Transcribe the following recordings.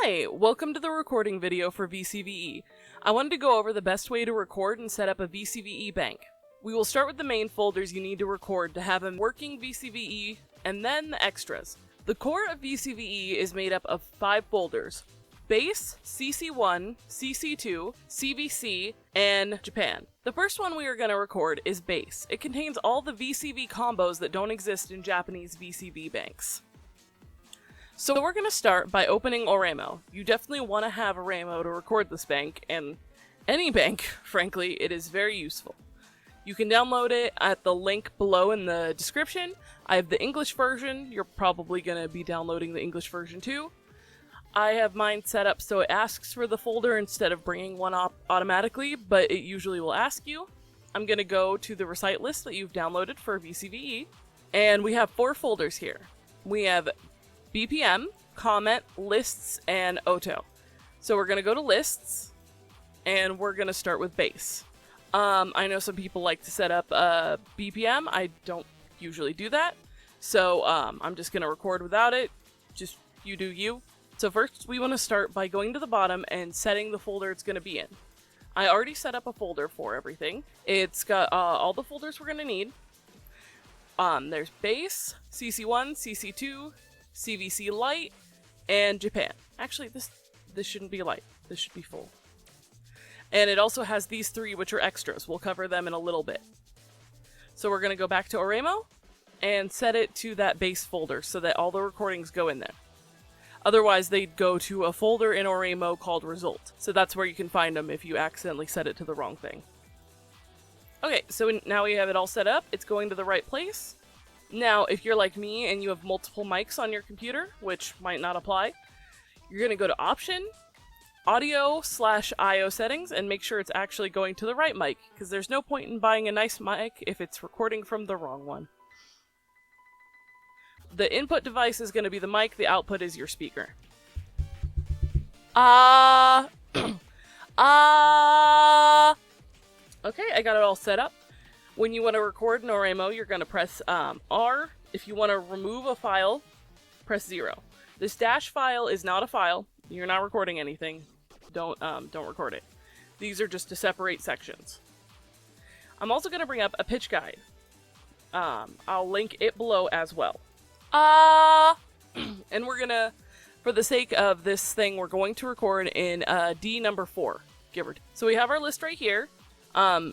Hi, welcome to the recording video for Vcv-E. I wanted to go over the best way to record and set up a Vcv-E bank. We will start with the main folders you need to record to have a working Vcv-E, and then the extras. The core of Vcv-E is made up of 5 folders: Base, CC1, CC2, CVC, and Japan. The first one we are going to record is Base. It contains all the VCV combos that don't exist in Japanese VCV banks. So we're going to start by opening Oramo. You definitely want to have Oramo to record this bank, and any bank, frankly, it is very useful. You can download it at the link below in the description. I have the English version. You're probably going to be downloading the English version too. I have mine set up so it asks for the folder instead of bringing one up automatically, but it usually will ask you. I'm going to go to the recitelists that you've downloaded for Vcv-E, and we have 4 folders here. We have BPM, comment, lists, and auto. So we're going to go to lists, and we're going to start with base. I know some people like to set up BPM. I don't usually do that, so I'm just going to record without it. Just you do you. So first we want to start by going to the bottom and setting the folder it's going to be in. I already set up a folder for everything. It's got all the folders we're going to need. There's base, CC1, CC2, CVC light, and Japan. Actually, this shouldn't be light. This should be full. And it also has these 3, which are extras. We'll cover them in a little bit. So we're going to go back to Oramo and set it to that base folder so that all the recordings go in there. Otherwise, they'd go to a folder in Oramo called result. So that's where you can find them if you accidentally set it to the wrong thing. Okay, so now we have it all set up. It's going to the right place. Now, if you're like me and you have multiple mics on your computer, which might not apply, you're going to go to Option, Audio/IO settings, and make sure it's actually going to the right mic, because there's no point in buying a nice mic if it's recording from the wrong one. The input device is going to be the mic, the output is your speaker. Okay, I got it all set up. When you want to record in Oramo, you're going to press R. If you want to remove a file, press 0. This dash file is not a file. You're not recording anything. Don't record it. These are just to separate sections. I'm also going to bring up a pitch guide. I'll link it below as well. And we're going to, for the sake of this thing, we're going to record in D number 4, give or take. So we have our list right here.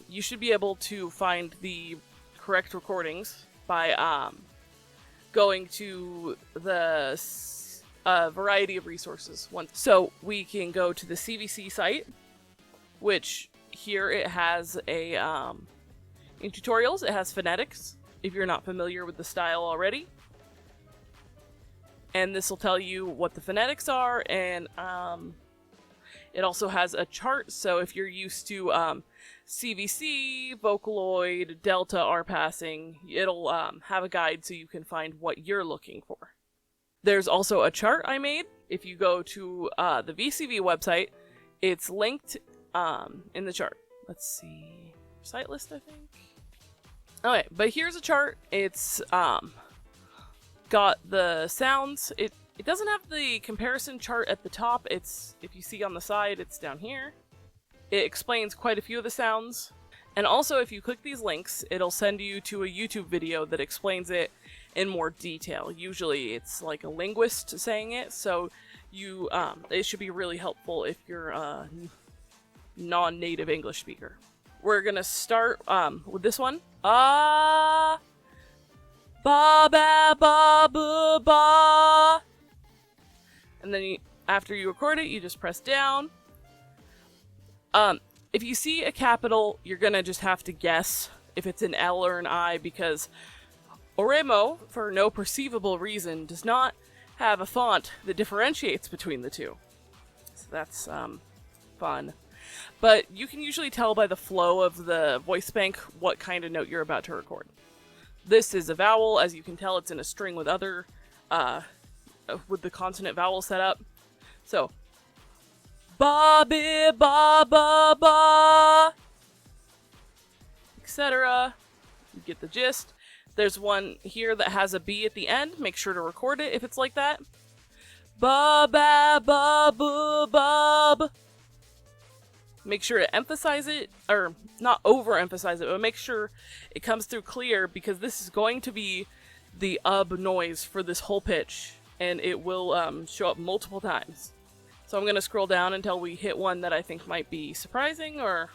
You should be able to find the correct recordings by going to the variety of resources. So we can go to the CVC site, which here it has a in tutorials it has phonetics if you're not familiar with the style already, and this will tell you what the phonetics are, and it also has a chart. So if you're used to CVC, Vocaloid, Delta, R passing, it'll have a guide so you can find what you're looking for. There's also a chart I made. If you go to the Vcv website, it's linked in the chart. Let's see, site list, I think. Okay, but here's a chart. It's got the sounds. It doesn't have the comparison chart at the top. It's, if you see on the side, it's down here. It explains quite a few of the sounds. And also, if you click these links, it'll send you to a YouTube video that explains it in more detail. Usually it's like a linguist saying it, so you it should be really helpful if you're a non-native English speaker. We're gonna start with this one. Ba ba ba ba ba. And then after you record it, you just press down. If you see a capital, you're gonna just have to guess if it's an L or an I, because Oramo, for no perceivable reason, does not have a font that differentiates between the two. So that's fun. But you can usually tell by the flow of the voicebank what kind of note you're about to record. This is a vowel. As you can tell, it's in a string with other with the consonant vowel set up. So ba bi ba ba ba, etc. You get the gist. There's one here that has a B at the end. Make sure to record it if it's like that. Bub. Make sure to emphasize it, or not overemphasize it, but make sure it comes through clear, because this is going to be the noise for this whole pitch, and it will show up multiple times. So I'm going to scroll down until we hit one that I think might be surprising, or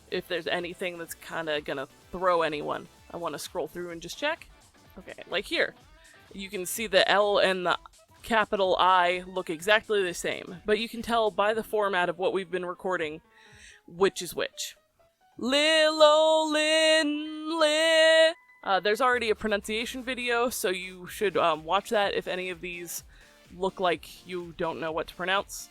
if there's anything that's kind of going to throw anyone. I want to scroll through and just check. Okay, like here. You can see the L and the capital I look exactly the same, but you can tell by the format of what we've been recording which is which. There's already a pronunciation video, so you should watch that if any of these look like you don't know what to pronounce.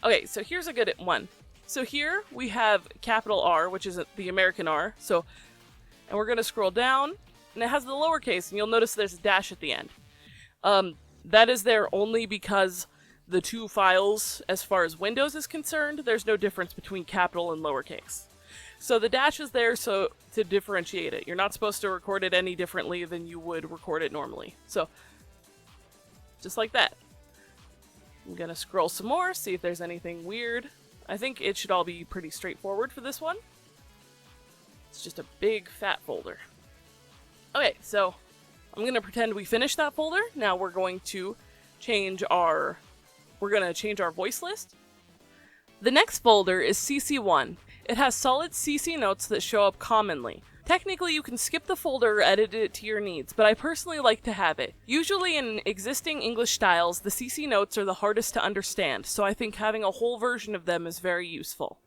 Okay, so here's a good one. So here we have capital R, which is the American R, and we're going to scroll down, and it has the lowercase, and you'll notice there's a dash at the end. That is there only because the two files, as far as Windows is concerned, there's no difference between capital and lowercase. So the dash is there to differentiate it. You're not supposed to record it any differently than you would record it normally. So, just like that. I'm gonna scroll some more, see if there's anything weird. I think it should all be pretty straightforward for this one. It's just a big fat folder. Okay, so I'm going to pretend we finished that folder. Now we're going to change our voice list. The next folder is CC1. It has solid CC notes that show up commonly. Technically, you can skip the folder or edit it to your needs, but I personally like to have it. Usually in existing English styles, the CC notes are the hardest to understand, so I think having a whole version of them is very useful.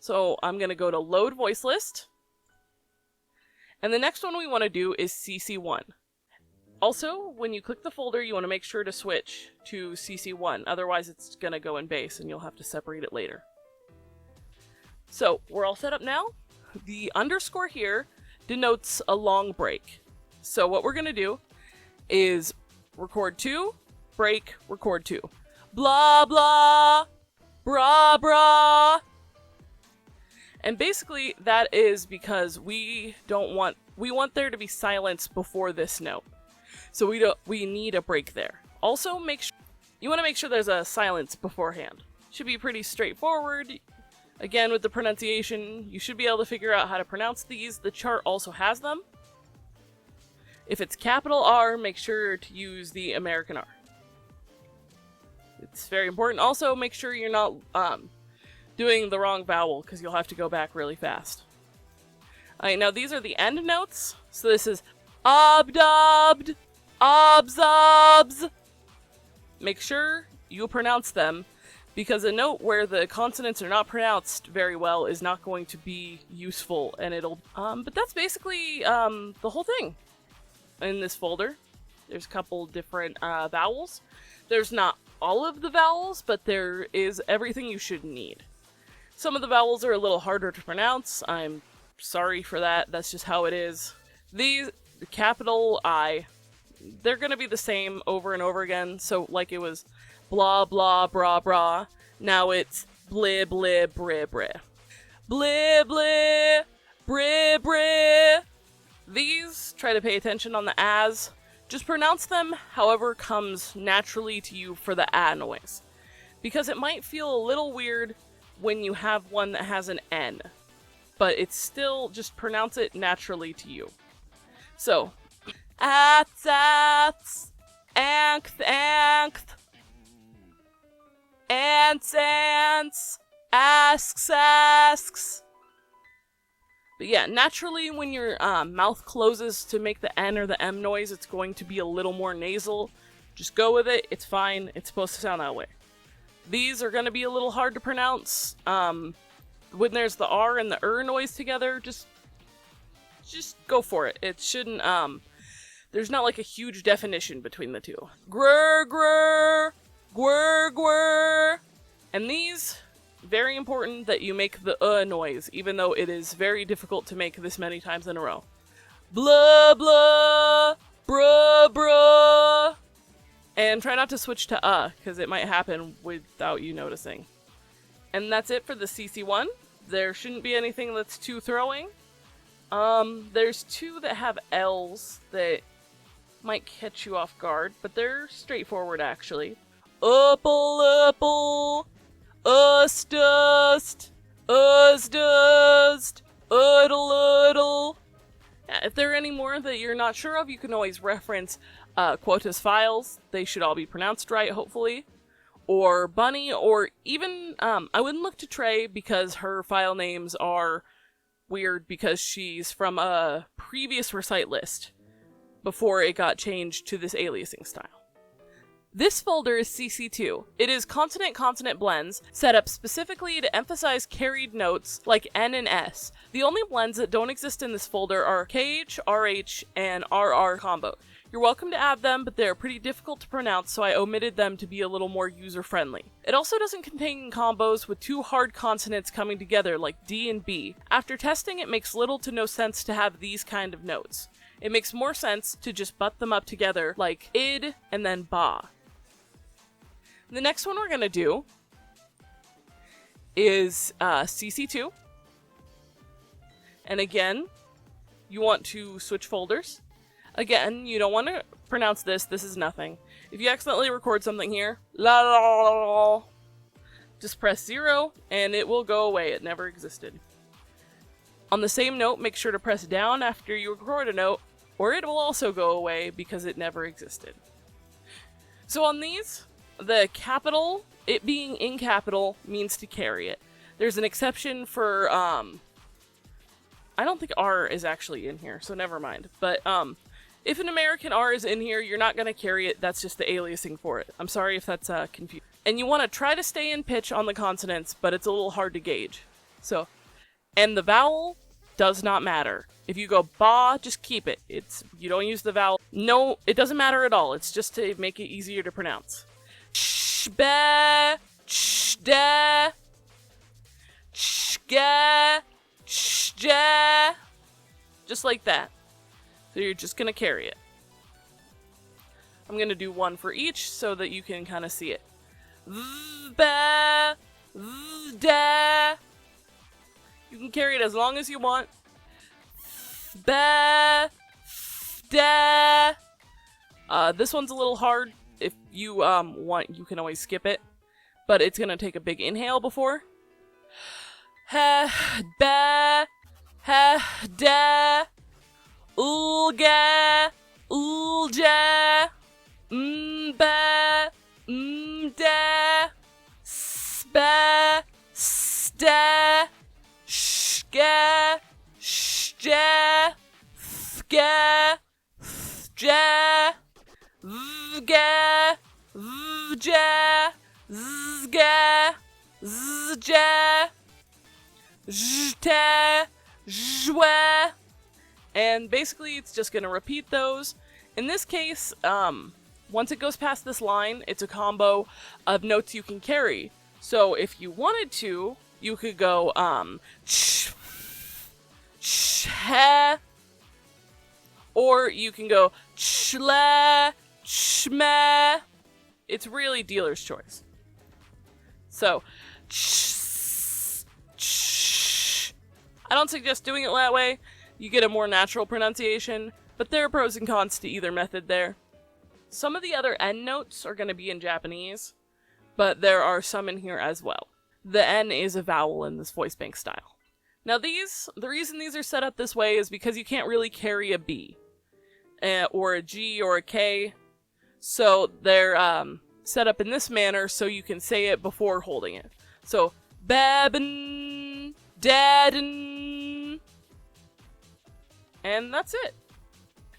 So I'm going to go to Load Voice List. And the next one we want to do is CC1. Also, when you click the folder, you want to make sure to switch to CC1, otherwise it's going to go in base and you'll have to separate it later. So, we're all set up now. The underscore here denotes a long break. So what we're going to do is record 2, break, record 2. Blah, blah, brah, brah. And basically, that is because we want there to be silence before this note. So we need a break there. Also, you want to make sure there's a silence beforehand. Should be pretty straightforward. Again, with the pronunciation, you should be able to figure out how to pronounce these. The chart also has them. If it's capital R, make sure to use the American R. It's very important. Also, make sure you're not doing the wrong vowel, because you'll have to go back really fast. Alright, now these are the end notes. So this is obd, obs, obs. Make sure you pronounce them, because a note where the consonants are not pronounced very well is not going to be useful, and it'll, but that's basically, the whole thing in this folder. There's a couple different, vowels. There's not all of the vowels, but there is everything you should need. Some of the vowels are a little harder to pronounce. I'm sorry for that. That's just how it is. These, the capital I, they're going to be the same over and over again. So, like it was blah, blah, brah, brah. Now it's blih, blih, brih, brih. Blih, blih, brih, brih. These, try to pay attention on the as. Just pronounce them however comes naturally to you for the ah noise. Because it might feel a little weird when you have one that has an N. But it's still, just pronounce it naturally to you. So, ats, ats, ankth, ankth, ants, ants, asks, asks. But yeah, naturally when your mouth closes to make the N or the M noise, it's going to be a little more nasal. Just go with it, it's fine, it's supposed to sound that way. These are going to be a little hard to pronounce. When there's the R and the noise together, just go for it. It shouldn't, there's not like a huge definition between the two. Grr, grr, gwr, gwr. And these, very important that you make the noise, even though it is very difficult to make this many times in a row. Blah, blah, bruh, bruh. And try not to switch to because it might happen without you noticing. And that's it for the CC1. There shouldn't be anything that's too throwing. There's two that have L's that might catch you off guard, but they're straightforward actually. Apple, us dust, uddle. Yeah, if there are any more that you're not sure of, you can always reference Quota's files. They should all be pronounced right, hopefully. Or Bunny, or even, I wouldn't look to Trey because her file names are weird because she's from a previous recite list before it got changed to this aliasing style. This folder is CC2. It is consonant-consonant blends set up specifically to emphasize carried notes like N and S. The only blends that don't exist in this folder are KH, RH, and RR combo. You're welcome to add them, but they're pretty difficult to pronounce, so I omitted them to be a little more user-friendly. It also doesn't contain combos with two hard consonants coming together like D and B. After testing, it makes little to no sense to have these kind of notes. It makes more sense to just butt them up together like id and then ba. The next one we're going to do is CC2. And again, you want to switch folders. Again, you don't want to pronounce this. This is nothing. If you accidentally record something here, la la la la, just press 0 and it will go away. It never existed. On the same note, make sure to press down after you record a note, or it will also go away because it never existed. So on these, the capital, it being in capital, means to carry it. There's an exception for, I don't think R is actually in here, so never mind. But, if an American R is in here, you're not going to carry it. That's just the aliasing for it. I'm sorry if that's confusing. And you want to try to stay in pitch on the consonants, but it's a little hard to gauge. So, and the vowel does not matter. If you go ba, just keep it. You don't use the vowel. No, it doesn't matter at all. It's just to make it easier to pronounce. Shbe, shde, shge, shje. Just like that. So you're just going to carry it. I'm going to do one for each so that you can kind of see it. Vbe, vde. You can carry it as long as you want. Vbe, vde. This one's a little hard. If you want, you can always skip it. But it's going to take a big inhale before. He, be, he, de. Ulge, ulje, mbe, mde, spe, ste, shge, shje, thge, thje, vge, vje, zge, zje, jte, jwe. And basically, it's just going to repeat those. In this case, once it goes past this line, it's a combo of notes you can carry. So if you wanted to, you could go, ch, he, or you can go, chle, chme. It's really dealer's choice. So, I don't suggest doing it that way. You get a more natural pronunciation, but there are pros and cons to either method there. Some of the other N notes are going to be in Japanese, but there are some in here as well. The N is a vowel in this voice bank style. Now the reason these are set up this way is because you can't really carry a B, or a G, or a K, so they're set up in this manner so you can say it before holding it. So, babin, dadin. And that's it.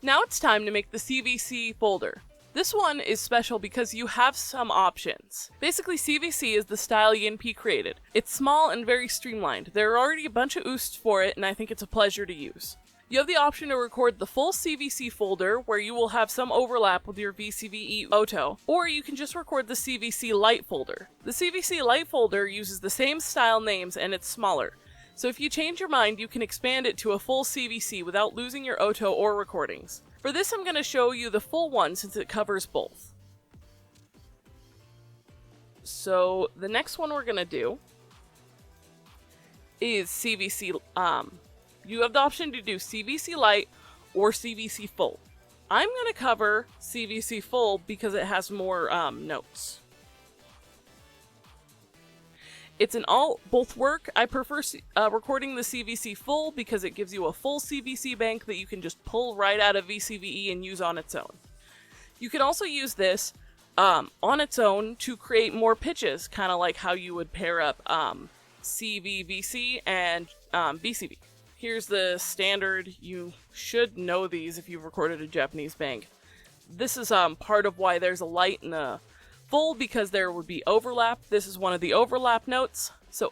Now it's time to make the CVC folder. This one is special because you have some options. Basically, CVC is the style ENP created. It's small and very streamlined. There are already a bunch of oosts for it, and I think it's a pleasure to use. You have the option to record the full CVC folder, where you will have some overlap with your Vcv-E auto, or you can just record the CVC Lite folder. The CVC Lite folder uses the same style names and it's smaller. So if you change your mind, you can expand it to a full CVC without losing your auto or recordings. For this, I'm going to show you the full one since it covers both. So the next one we're going to do is CVC. You have the option to do CVC Lite or CVC Full. I'm going to cover CVC full because it has more notes. It's an both work. I prefer recording the CVC full because it gives you a full CVC bank that you can just pull right out of Vcv-E and use on its own. You can also use this on its own to create more pitches, kind of like how you would pair up CVVC and Vcv. Here's the standard. You should know these if you've recorded a Japanese bank. This is part of why there's a light and a full, because there would be overlap. This is one of the overlap notes. So,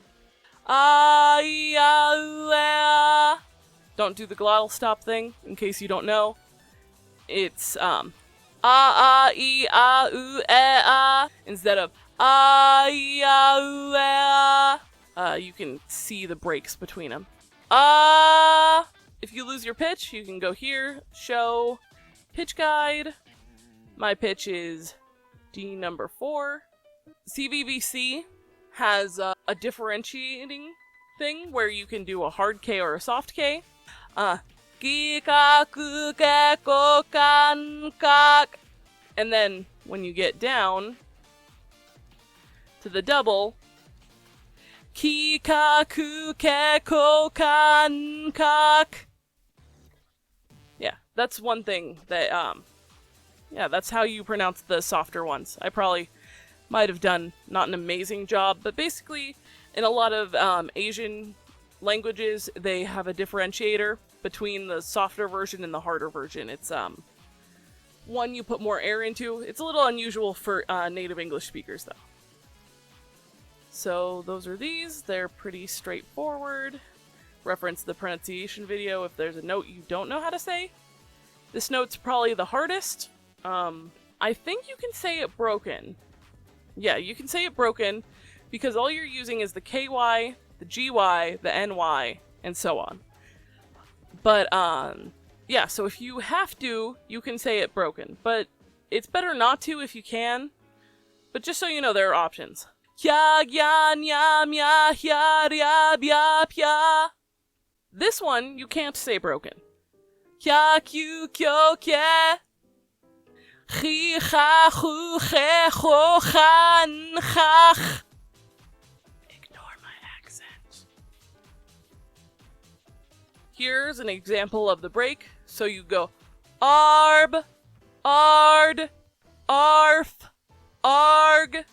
don't do the glottal stop thing, in case you don't know. It's instead of you can see the breaks between them. If you lose your pitch, you can go here, show pitch guide. My pitch is D number 4. CVVC has a differentiating thing where you can do a hard K or a soft K. And then when you get down to the double, yeah, that's one thing that, yeah, that's how you pronounce the softer ones. I probably might have done not an amazing job, but basically, in a lot of Asian languages, they have a differentiator between the softer version and the harder version. It's, one you put more air into. It's a little unusual for native English speakers, though. So those are these. They're pretty straightforward. Reference the pronunciation video if there's a note you don't know how to say. This note's probably the hardest. I think you can say it broken. Yeah, you can say it broken because all you're using is the KY, the GY, the NY, and so on. But, yeah, so if you have to, you can say it broken. But it's better not to if you can. But just so you know, there are options. This one, you can't say broken. Ignore my accent. Here's an example of the break. So you go arb, ard, arf, arg.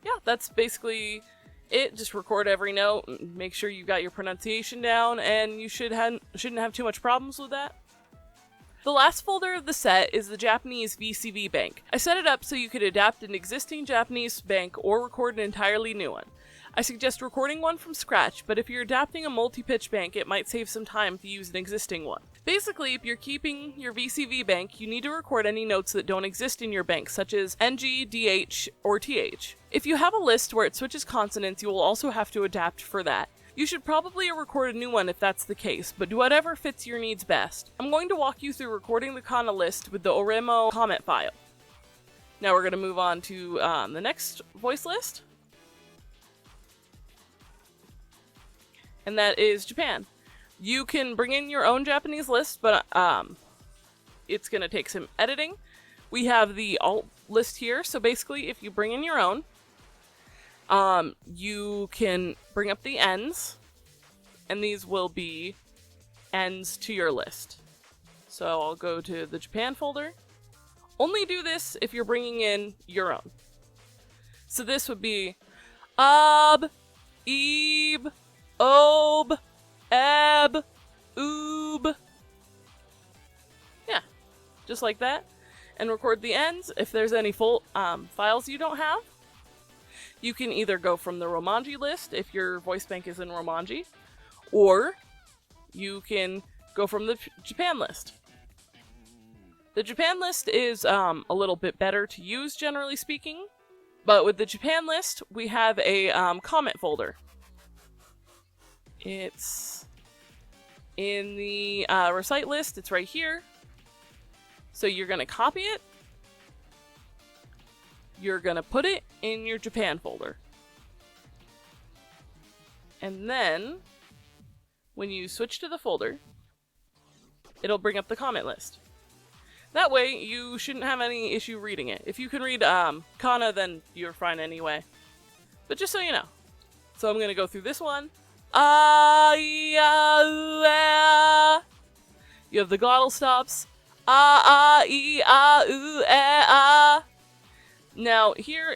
Yeah, that's basically it. Just record every note, make sure you got your pronunciation down, and you shouldn't have too much problems with that. The last folder of the set is the Japanese Vcv bank. I set it up so you could adapt an existing Japanese bank or record an entirely new one. I suggest recording one from scratch, but if you're adapting a multi-pitch bank, it might save some time to use an existing one. Basically, if you're keeping your Vcv bank, you need to record any notes that don't exist in your bank, such as NG, DH, or TH. If you have a list where it switches consonants, you will also have to adapt for that. You should probably record a new one if that's the case, but do whatever fits your needs best. I'm going to walk you through recording the kana list with the Oremo comment file. Now we're going to move on to the next voice list. And that is Japan. You can bring in your own Japanese list, but it's going to take some editing. We have the alt list here, so basically if you bring in your own, you can bring up the ends, and these will be ends to your list. So I'll go to the Japan folder. Only do this if you're bringing in your own. So this would be ob, eb, ob, eb, oob. Yeah, just like that. And record the ends. If there's any full files you don't have, you can either go from the Romanji list if your voice bank is in Romanji, or you can go from the Japan list. The Japan list is a little bit better to use, generally speaking, but with the Japan list, we have a comment folder. It's in the recite list. It's right here. So you're going to copy it. You're going to put it in your Japan folder. And then, when you switch to the folder, it'll bring up the comment list. That way, you shouldn't have any issue reading it. If you can read kana, then you're fine anyway. But just so you know. So I'm going to go through this one. Ah, ya, u, eh. You have the glottal stops. Ah, e, ah, u, eh, ah. Now, here,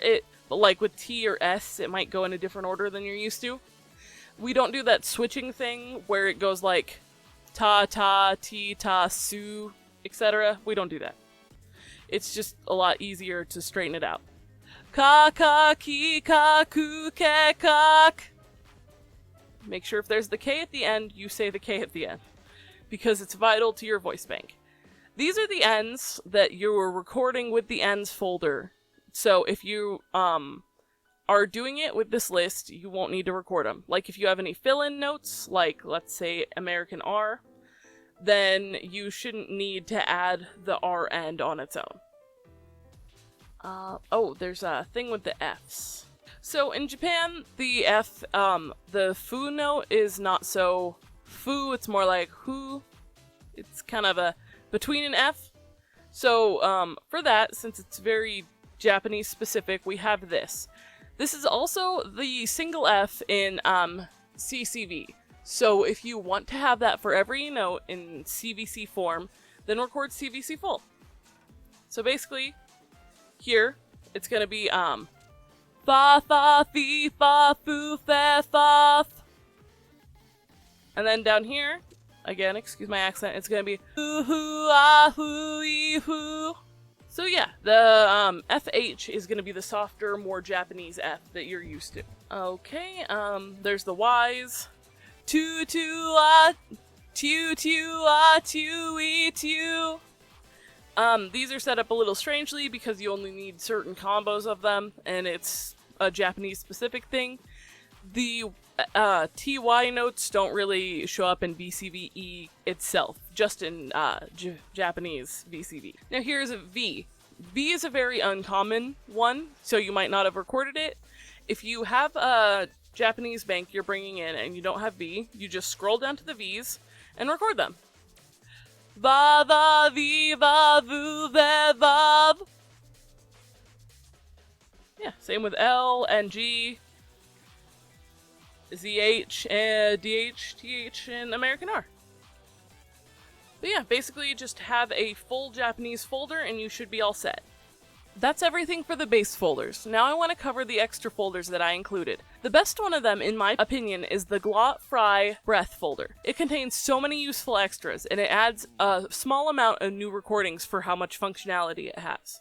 like with T or S, it might go in a different order than you're used to. We don't do that switching thing where it goes like ta, ta, ti, ta, su, etc. We don't do that. It's just a lot easier to straighten it out. Ka, ka, ki, ka, ku, ke, kak. Make sure if there's the K at the end, you say the K at the end, because it's vital to your voice bank. These are the ends that you're recording with the ends folder. So if you are doing it with this list, you won't need to record them. Like if you have any fill-in notes, like let's say American R, then you shouldn't need to add the R end on its own. Oh, there's a thing with the Fs. So in Japan, the F, the fu note is not so fu, it's more like hu. It's kind of a between an F. So for that, since it's very Japanese specific, we have this. This is also the single F in CCV. So if you want to have that for every note in CVC form, then record CVC full. So basically, here, it's going to be fa, fa, fi, fa, fu, fe, fa. And then down here, again, excuse my accent, it's going to be hoo, hoo, ah, hoo, ee, hoo. So yeah, the FH is going to be the softer, more Japanese F that you're used to. Okay, there's the Ys. Tu, tu, ah, tu, tu, ah, tu, ee, tu. These are set up a little strangely because you only need certain combos of them, and it's a Japanese specific thing. The TY notes don't really show up in Vcv-E itself, just in Japanese Vcv. Now here's a V. V is a very uncommon one, so you might not have recorded it. If you have a Japanese bank you're bringing in and you don't have V, you just scroll down to the V's and record them. Va, va, vi, va, vu, ve, vav. Yeah, same with L and G, ZH, and DH, TH, and American R. But yeah, basically just have a full Japanese folder and you should be all set. That's everything for the base folders. Now I want to cover the extra folders that I included. The best one of them, in my opinion, is the glot fry breath folder. It contains so many useful extras, and it adds a small amount of new recordings for how much functionality it has.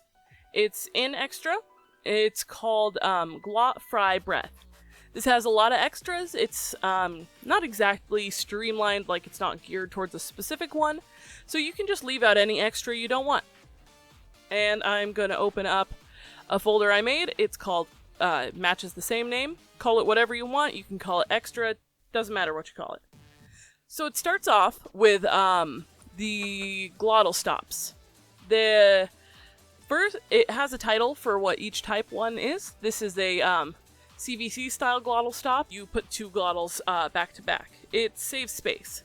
It's in extra. It's called glot fry breath. This has a lot of extras. It's not exactly streamlined, like it's not geared towards a specific one, so you can just leave out any extra you don't want. And I'm going to open up a folder I made. It's called, matches the same name. Call it whatever you want. You can call it extra. Doesn't matter what you call it. So it starts off with the glottal stops. The first, it has a title for what each type one is. This is a CVC style glottal stop. You put two glottals back to back. It saves space.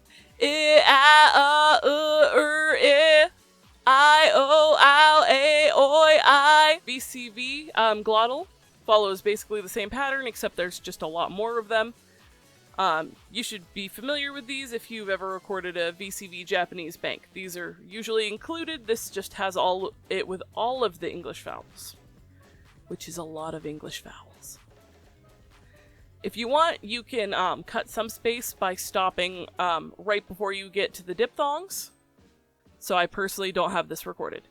I, o, ow, a, oi, I. VCV glottal follows basically the same pattern, except there's just a lot more of them. You should be familiar with these if you've ever recorded a VCV Japanese bank. These are usually included. This just has it with all of the English vowels, which is a lot of English vowels. If you want, you can cut some space by stopping right before you get to the diphthongs. So I personally don't have this recorded.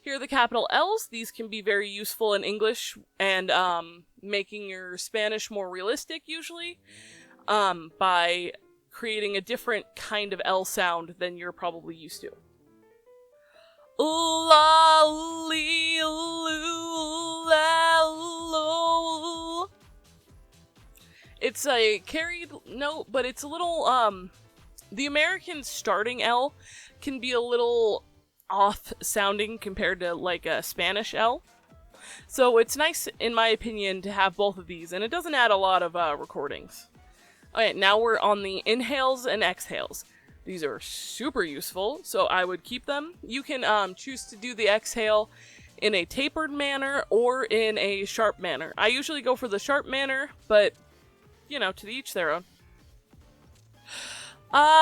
Here are the capital L's. These can be very useful in English and making your Spanish more realistic usually by creating a different kind of L sound than you're probably used to. It's a carried note, but it's a little, the American starting L can be a little off sounding compared to like a Spanish L. So it's nice, in my opinion, to have both of these, and it doesn't add a lot of recordings. Alright, now we're on the inhales and exhales. These are super useful, so I would keep them. You can choose to do the exhale in a tapered manner or in a sharp manner. I usually go for the sharp manner, but, you know, to each their own. I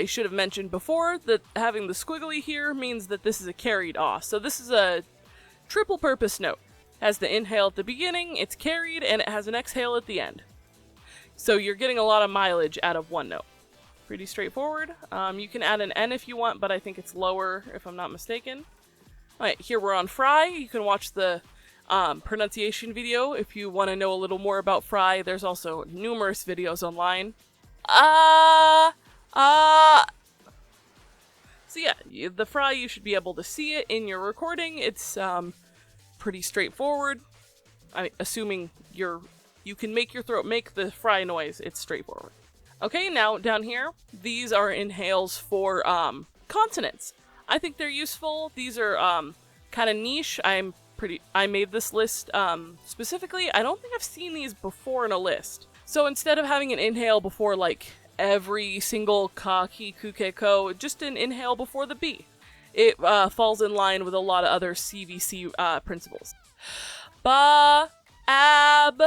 should have mentioned before that having the squiggly here means that this is a carried ah. So this is a triple purpose note. It has the inhale at the beginning, it's carried, and it has an exhale at the end. So you're getting a lot of mileage out of one note. Pretty straightforward. You can add an N if you want, but I think it's lower if I'm not mistaken. Alright, here we're on fry. You can watch the pronunciation video if you want to know a little more about fry. There's also numerous videos online. So yeah, the fry, you should be able to see it in your recording. It's pretty straightforward. Assuming you can make your throat make the fry noise, it's straightforward. Okay, now down here, these are inhales for consonants. I think they're useful. These are kind of niche. I made this list specifically. I don't think I've seen these before in a list. So instead of having an inhale before like every single ka, ki, ku, ke, ko, just an inhale before the B. It falls in line with a lot of other CVC principles. Ba, ab,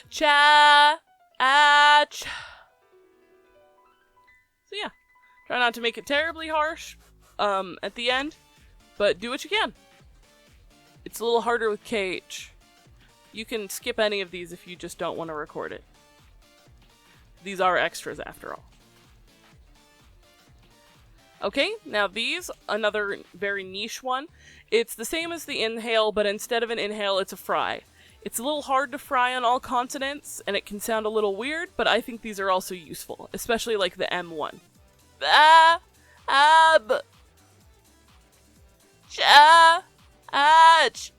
cha, ach. So yeah, try not to make it terribly harsh at the end, but do what you can. It's a little harder with KH. You can skip any of these if you just don't want to record it. These are extras after all. Okay, now these, another very niche one. It's the same as the inhale, but instead of an inhale, it's a fry. It's a little hard to fry on all consonants, and it can sound a little weird, but I think these are also useful, especially like the M1. Ba, ab, cha, ach.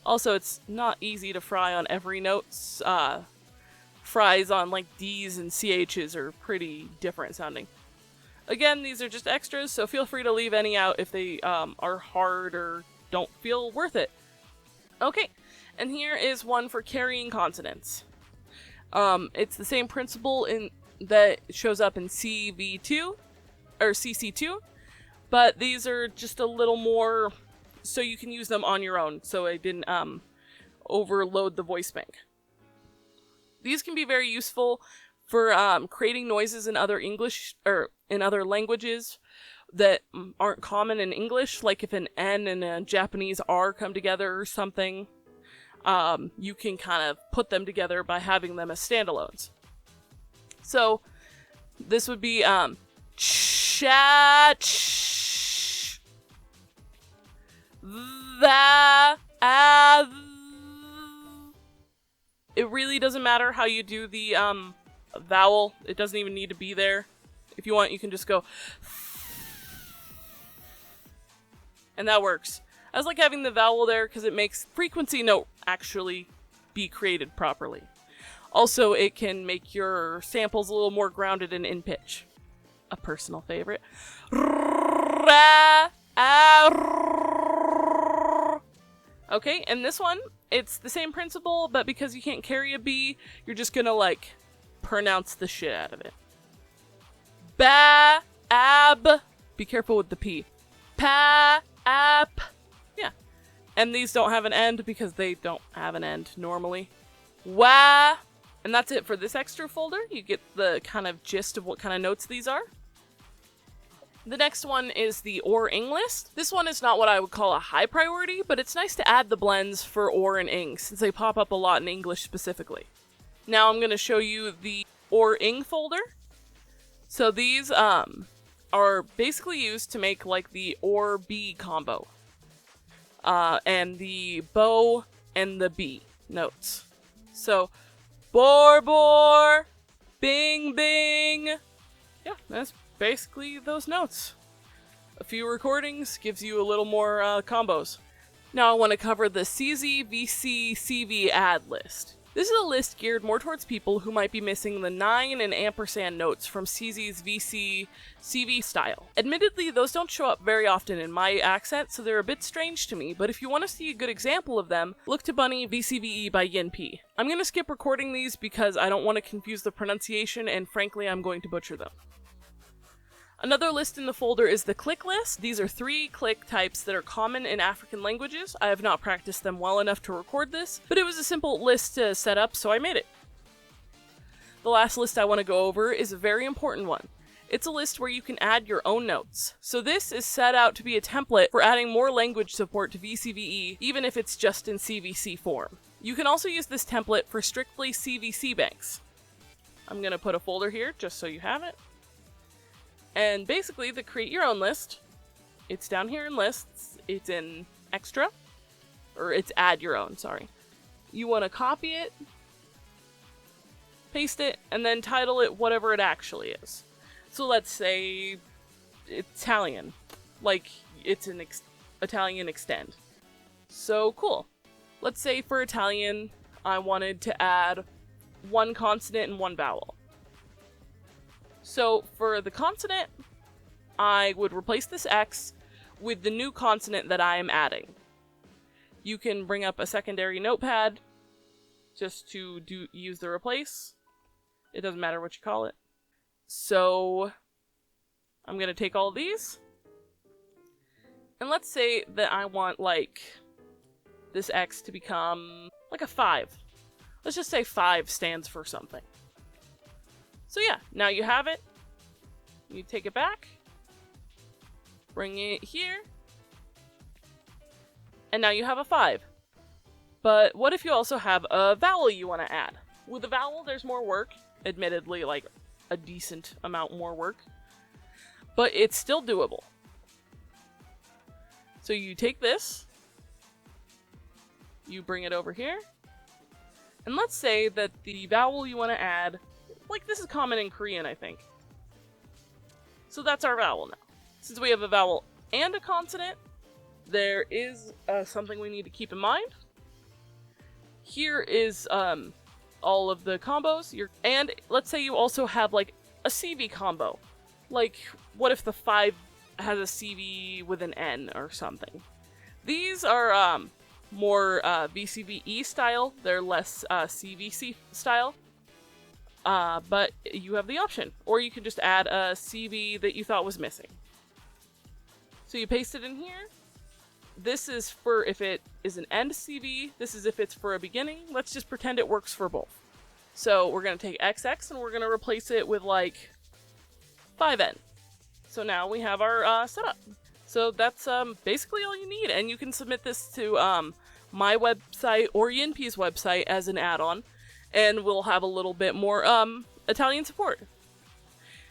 Also, it's not easy to fry on every note. Fries on like D's and CH's are pretty different sounding. Again, these are just extras, so feel free to leave any out if they are hard or don't feel worth it. Okay, and here is one for carrying consonants. It's the same principle that shows up in CV2 or CC2, but these are just a little more so you can use them on your own, so I didn't overload the voice bank. These can be very useful for creating noises in other English or in other languages that aren't common in English, like if an N and a Japanese R come together or something. You can kind of put them together by having them as standalones. So this would be cha, ch, the, It really doesn't matter how you do the vowel. It doesn't even need to be there. If you want, you can just go and that works. I was like having the vowel there because it makes frequency note actually be created properly. Also, it can make your samples a little more grounded and in pitch. A personal favorite. Okay, and this one, it's the same principle, but because you can't carry a B, you're just gonna like pronounce the shit out of it. Ba, ab. Be careful with the P. Pa, ap. Yeah. And these don't have an end because they don't have an end normally. Wa. And that's it for this extra folder. You get the kind of gist of what kind of notes these are. The next one is the Oring list. This one is not what I would call a high priority, but it's nice to add the blends for or and ing since they pop up a lot in English specifically. Now I'm going to show you the Oring folder. So these are basically used to make like the or B combo. And the bow and the B notes. So bor bor, bing bing. Yeah, that's basically those notes. A few recordings gives you a little more combos. Now I want to cover the CZ VC CV ad list. This is a list geared more towards people who might be missing the 9 and ampersand notes from CZ's Vcv style. Admittedly, those don't show up very often in my accent, so they're a bit strange to me, but if you want to see a good example of them, look to Bunny Vcv-E by Yin P. I'm going to skip recording these because I don't want to confuse the pronunciation, and frankly, I'm going to butcher them. Another list in the folder is the click list. These are 3 click types that are common in African languages. I have not practiced them well enough to record this, but it was a simple list to set up, so I made it. The last list I want to go over is a very important one. It's a list where you can add your own notes. So this is set out to be a template for adding more language support to Vcv-E, even if it's just in CVC form. You can also use this template for strictly CVC banks. I'm going to put a folder here just so you have it. And basically, the create your own list, it's down here in lists, it's in extra, or it's add your own, sorry. You want to copy it, paste it, and then title it whatever it actually is. So let's say Italian, like it's an Italian extend. So cool. Let's say for Italian, I wanted to add 1 consonant and 1 vowel. So for the consonant, I would replace this X with the new consonant that I am adding. You can bring up a secondary notepad just to use the replace. It doesn't matter what you call it. So I'm going to take all of these. And let's say that I want like this X to become like a 5. Let's just say 5 stands for something. So yeah, now you have it. You take it back, bring it here, and now you have a 5. But what if you also have a vowel you want to add? With a vowel, there's more work, admittedly, like a decent amount more work, but it's still doable. So you take this, you bring it over here, and let's say that the vowel you want to add, like this is common in Korean, I think. So that's our vowel now. Since we have a vowel and a consonant, there is something we need to keep in mind. Here is all of the combos. And let's say you also have like a CV combo. Like, what if the 5 has a CV with an N or something? These are more Vcv-E style. They're less CVC style. But you have the option. Or you can just add a CV that you thought was missing. So you paste it in here. This is for if it is an end CV. This is if it's for a beginning. Let's just pretend it works for both. So we're going to take XX and we're going to replace it with like 5N. So now we have our setup. So that's basically all you need. And you can submit this to my website or Yinpi's website as an add-on. And we'll have a little bit more Italian support.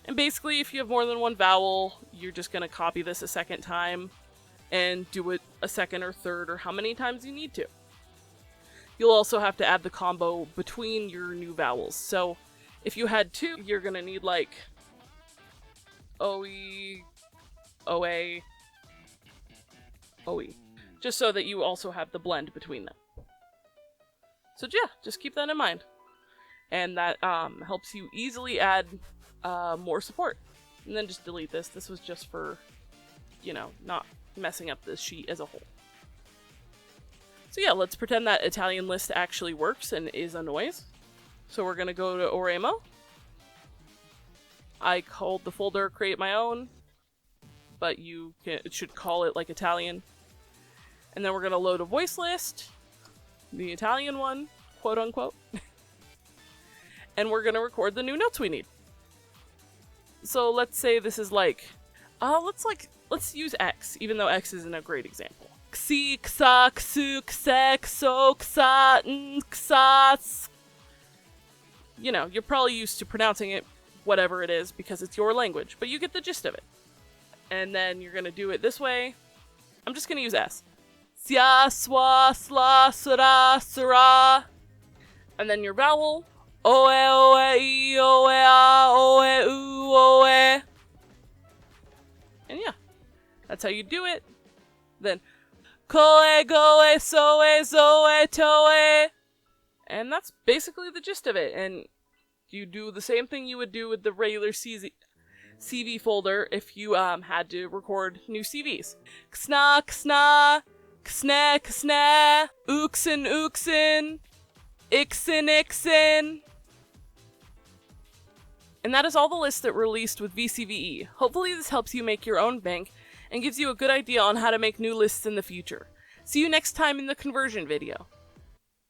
And basically, if you have more than 1 vowel, you're just going to copy this a second time and do it a second or third or how many times you need to. You'll also have to add the combo between your new vowels. So if you had 2, you're going to need like OE, OA, OE. Just so that you also have the blend between them. So yeah, just keep that in mind. And that helps you easily add more support. And then just delete this. This was just for, you know, not messing up this sheet as a whole. So yeah, let's pretend that Italian list actually works and is a noise. So we're going to go to Oramo. I called the folder create my own, but it should call it like Italian. And then we're going to load a voice list. The Italian one, quote unquote. And we're gonna record the new notes we need. So let's say this is like, let's use X, even though X isn't a great example. Xi, xa, xu, xe, xo, xa, n, xa. You know, you're probably used to pronouncing it whatever it is because it's your language, but you get the gist of it. And then you're gonna do it this way. I'm just gonna use S. Sia, swa, sla, sura, sura. And then your vowel. Oe, oe, I, oe, a, oe, u, oe. And yeah, that's how you do it. Then, koe, goe, soe, zoe, toe. And that's basically the gist of it. And you do the same thing you would do with the regular CV folder if you had to record new CVs. Ksna, ksna, ksna, ksna, ooksin, ooksin, iksin, iksin. And that is all the lists that were released with Vcv-E. Hopefully this helps you make your own bank and gives you a good idea on how to make new lists in the future. See you next time in the conversion video.